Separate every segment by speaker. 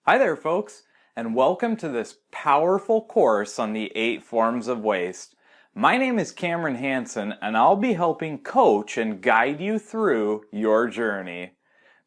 Speaker 1: Hi there, folks, and welcome to this powerful course on the 8 forms of waste. My name is Cameron Hansen, and I'll be helping coach and guide you through your journey.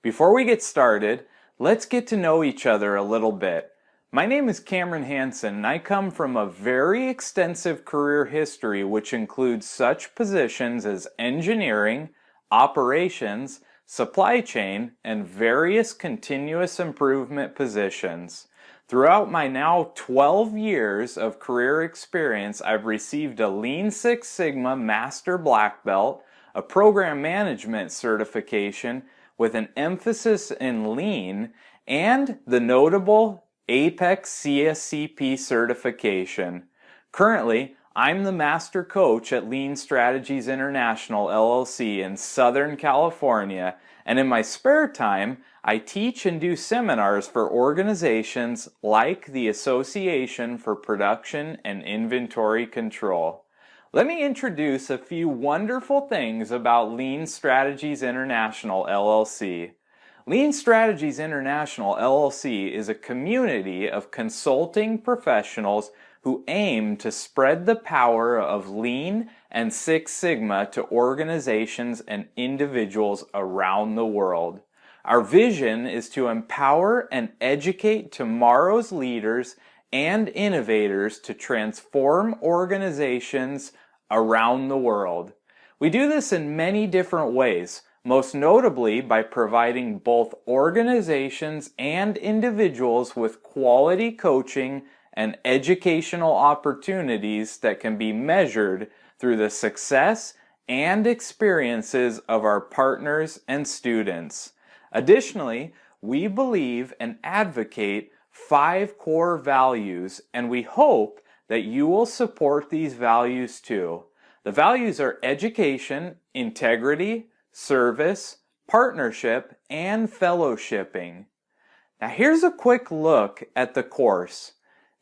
Speaker 1: Before we get started, let's get to know each other a little bit. My name is Cameron Hansen, and I come from a very extensive career history which includes such positions as engineering, operations, supply chain, and various continuous improvement positions. Throughout my now 12 years of career experience, I've received a Lean Six Sigma Master Black Belt, a Program Management certification with an emphasis in Lean, and the notable Apex CSCP certification. Currently, I'm the Master Coach at Lean Strategies International LLC in Southern California, and in my spare time, I teach and do seminars for organizations like the Association for Production and Inventory Control. Let me introduce a few wonderful things about Lean Strategies International LLC. Lean Strategies International LLC is a community of consulting professionals who aim to spread the power of Lean and Six Sigma to organizations and individuals around the world. Our vision is to empower and educate tomorrow's leaders and innovators to transform organizations around the world. We do this in many different ways, most notably by providing both organizations and individuals with quality coaching and educational opportunities that can be measured through the success and experiences of our partners and students. Additionally, we believe and advocate 5 core values, and we hope that you will support these values too. The values are education, integrity, service, partnership, and fellowshipping. Now here's a quick look at the course.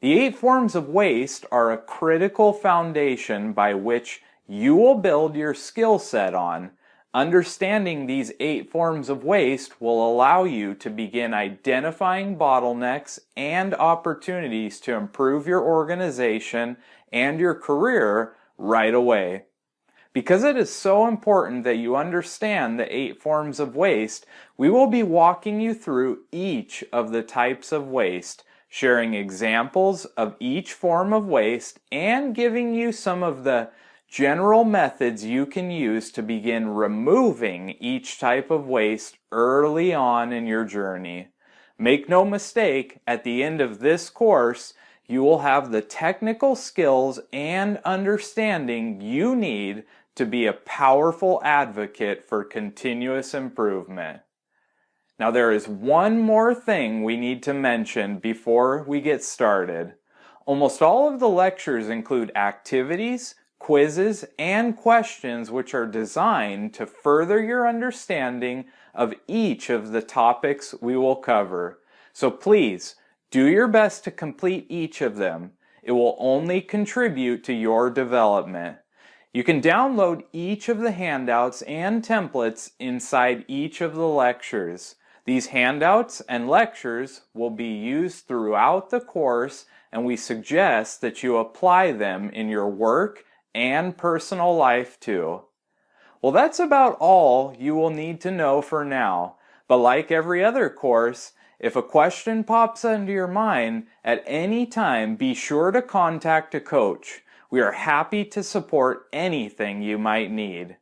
Speaker 1: The 8 forms of waste are a critical foundation by which you will build your skill set on. Understanding these 8 forms of waste will allow you to begin identifying bottlenecks and opportunities to improve your organization and your career right away. Because it is so important that you understand the 8 forms of waste, we will be walking you through each of the types of waste, sharing examples of each form of waste, and giving you some of the general methods you can use to begin removing each type of waste early on in your journey. Make no mistake, at the end of this course, you will have the technical skills and understanding you need to be a powerful advocate for continuous improvement. Now there is one more thing we need to mention before we get started. Almost all of the lectures include activities, quizzes, and questions which are designed to further your understanding of each of the topics we will cover. So please, do your best to complete each of them. It will only contribute to your development. You can download each of the handouts and templates inside each of the lectures. These handouts and lectures will be used throughout the course, and we suggest that you apply them in your work and personal life too. Well, that's about all you will need to know for now. But like every other course, if a question pops into your mind at any time, be sure to contact a coach. We are happy to support anything you might need.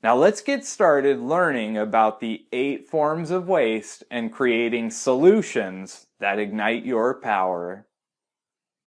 Speaker 1: Now let's get started learning about the 8 forms of waste and creating solutions that ignite your power.